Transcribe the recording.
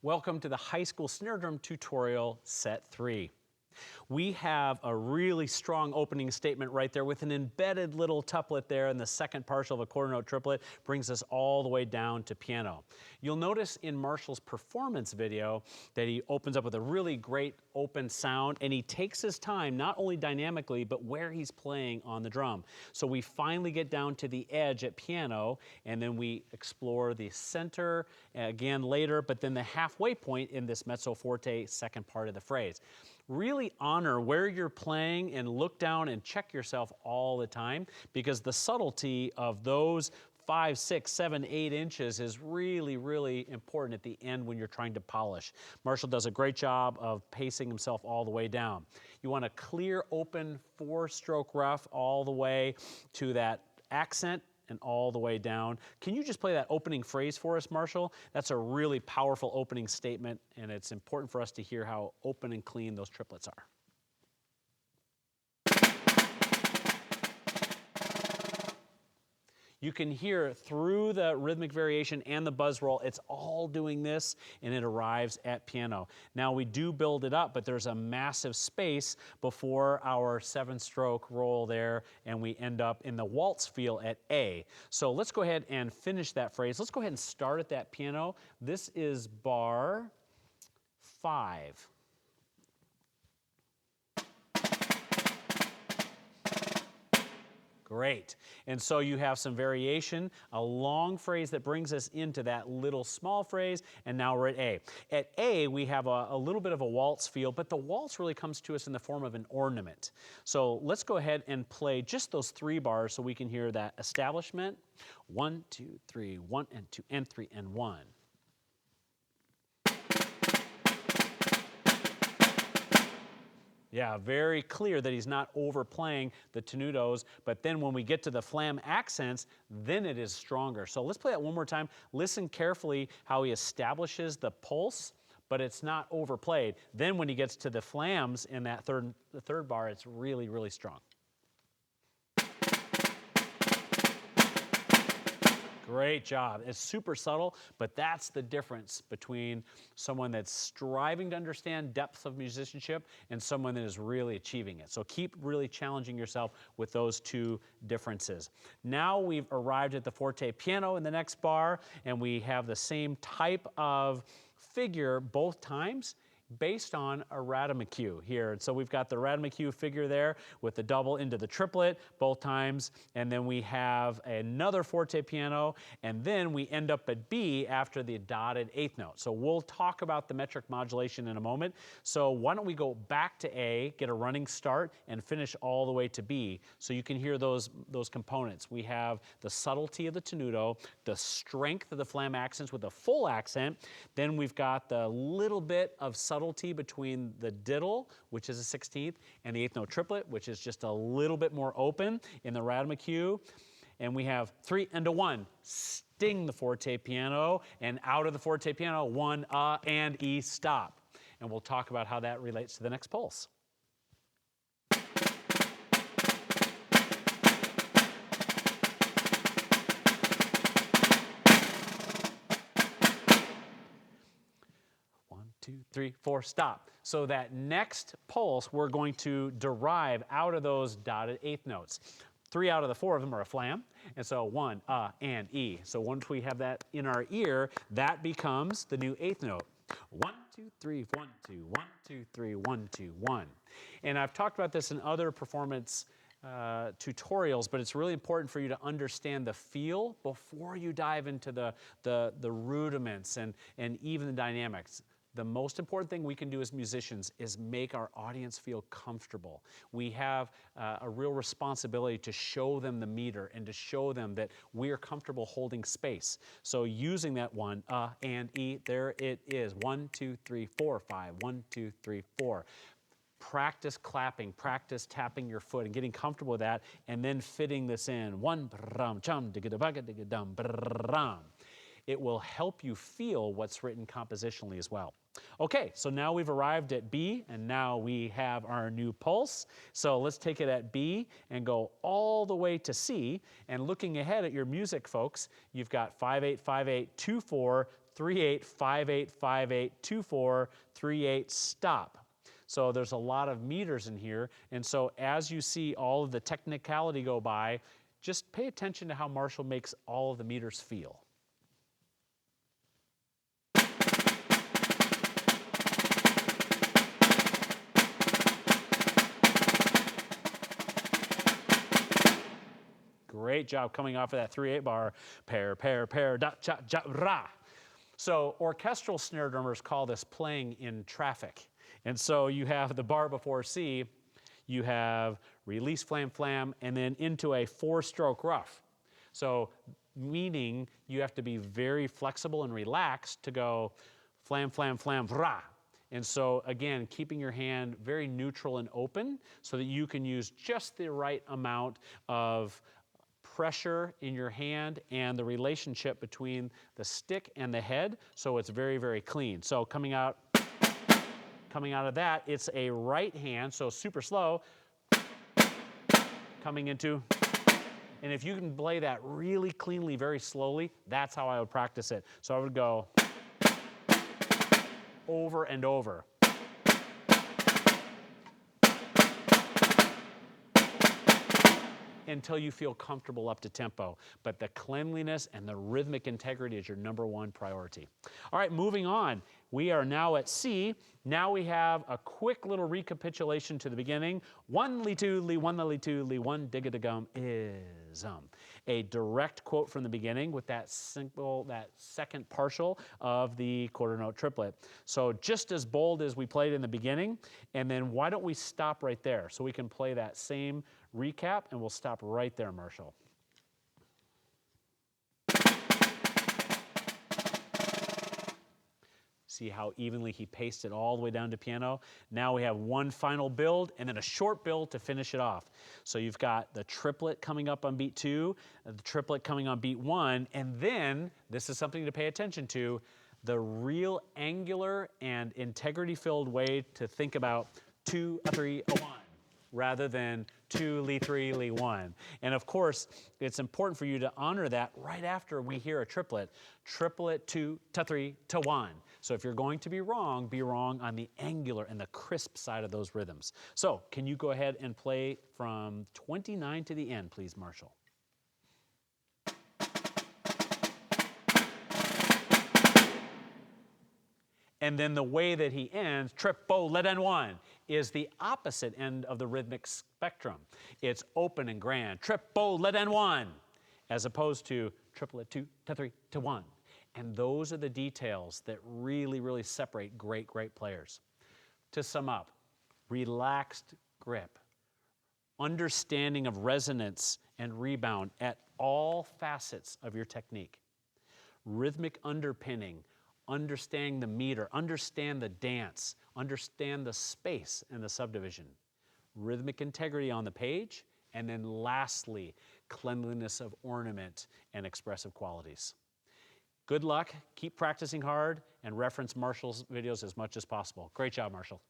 Welcome to the high school snare drum tutorial set 3. We have a really strong opening statement right there with an embedded little tuplet there, and the second partial of a quarter note triplet brings us all the way down to piano. You'll notice in Marshall's performance video that he opens up with a really great open sound, and he takes his time not only dynamically but where he's playing on the drum. So we finally get down to the edge at piano, and then we explore the center again later, but then the halfway point in this mezzo forte second part of the phrase. Really honor where you're playing and look down and check yourself all the time, because the subtlety of those 5, 6, 7, 8 inches is really, really important at the end when you're trying to polish. Marshall does a great job of pacing himself all the way down. You want a clear, open 4-stroke rough all the way to that accent and all the way down. Can you just play that opening phrase for us, Marshall? That's a really powerful opening statement, and it's important for us to hear how open and clean those triplets are. You can hear through the rhythmic variation and the buzz roll, it's all doing this, and it arrives at piano. Now we do build it up, but there's a massive space before our 7-stroke roll there, and we end up in the waltz feel at A. So let's go ahead and finish that phrase. Let's go ahead and start at that piano. This is bar 5. Great. And so you have some variation, a long phrase that brings us into that little small phrase, and now we're at A. At A, we have a little bit of a waltz feel, but the waltz really comes to us in the form of an ornament. So let's go ahead and play just those 3 bars so we can hear that establishment. 1, 2, 3, 1 and 2 and 3 and 1. Yeah, very clear that he's not overplaying the tenutos, but then when we get to the flam accents, then it is stronger. So let's play that one more time. Listen carefully how he establishes the pulse, but it's not overplayed. Then when he gets to the flams in that the third bar, it's really, really strong. Great job. It's super subtle, but that's the difference between someone that's striving to understand depths of musicianship and someone that is really achieving it. So keep really challenging yourself with those 2 differences. Now we've arrived at the forte piano in the next bar, and we have the same type of figure both times, based on a Rademachew here. And so we've got the Rademachew figure there with the double into the triplet both times, and then we have another forte piano, and then we end up at B after the dotted 8th note. So we'll talk about the metric modulation in a moment. So why don't we go back to A, get a running start, and finish all the way to B so you can hear those components. We have the subtlety of the tenuto, the strength of the flam accents with a full accent, then we've got the little bit of subtlety between the diddle, which is a 16th, and the 8th note triplet, which is just a little bit more open in the Rademachew. And we have 3 and a 1. Sting the forte piano, and out of the forte piano, 1, and E, stop. And we'll talk about how that relates to the next pulse. Two, 3, 4, stop. So that next pulse we're going to derive out of those dotted 8th notes. 3 out of the 4 of them are a flam, and so 1, and E. So once we have that in our ear, that becomes the new 8th note. 1, 2, 3, 1, 2, 1, 2, 3, 1, 2, 1. And I've talked about this in other performance tutorials, but it's really important for you to understand the feel before you dive into the rudiments and even the dynamics. The most important thing we can do as musicians is make our audience feel comfortable. We have a real responsibility to show them the meter and to show them that we are comfortable holding space. So using that 1, and E, there it is. 1, 2, 3, 4, 5. 1, 2, 3, 4. Practice clapping, practice tapping your foot and getting comfortable with that, and then fitting this in. 1, bram, chum, digga digga digga dum, bram. It will help you feel what's written compositionally as well. Okay, so now we've arrived at B, and now we have our new pulse. So let's take it at B and go all the way to C. And looking ahead at your music, folks, you've got 5-8, 5-8, 2-4, 3/8, 5/8, 5/8, 2/4, 3/8, stop. So there's a lot of meters in here, and so as you see all of the technicality go by, just pay attention to how Marshall makes all of the meters feel. Great job coming off of that 3/8 bar. Pair, pair, pair, da, cha, ja, ra. So orchestral snare drummers call this playing in traffic. And so you have the bar before C, you have release, flam, flam, and then into a 4-stroke rough. So meaning you have to be very flexible and relaxed to go flam, flam, flam, ra. And so again, keeping your hand very neutral and open so that you can use just the right amount of pressure in your hand and the relationship between the stick and the head, so it's very, very clean. So coming out of that, it's a right hand, so super slow, coming into, and if you can play that really cleanly, very slowly, that's how I would practice it. So I would go over and over. Until you feel comfortable up to tempo. But the cleanliness and the rhythmic integrity is your #1 priority. All right, moving on. We are now at C. Now we have a quick little recapitulation to the beginning. 1, li, 2, li, 1, li, 2, li, 1, digga, gum is a direct quote from the beginning with that simple, that second partial of the quarter note triplet. So just as bold as we played in the beginning, and then why don't we stop right there so we can play that same recap, and we'll stop right there, Marshall. See how evenly he paced it all the way down to piano? Now we have one final build and then a short build to finish it off. So you've got the triplet coming up on beat 2, the triplet coming on beat 1, and then, this is something to pay attention to, the real angular and integrity-filled way to think about 2, a 3, a 1. Rather than 2, li, 3, li, 1. And of course, it's important for you to honor that right after we hear a triplet. Triplet 2, ta 3, ta 1. So if you're going to be wrong on the angular and the crisp side of those rhythms. So can you go ahead and play from 29 to the end, please, Marshall? And then the way that he ends, trip-o-le-den-1, is the opposite end of the rhythmic spectrum. It's open and grand, trip-o-le-den-1, as opposed to triplet 2, ta 3, ta 1. And those are the details that really, really separate great, great players. To sum up, relaxed grip, understanding of resonance and rebound at all facets of your technique, rhythmic underpinning, understanding the meter, understand the dance, understand the space and the subdivision, rhythmic integrity on the page, and then lastly, cleanliness of ornament and expressive qualities. Good luck, keep practicing hard, and reference Marshall's videos as much as possible. Great job, Marshall.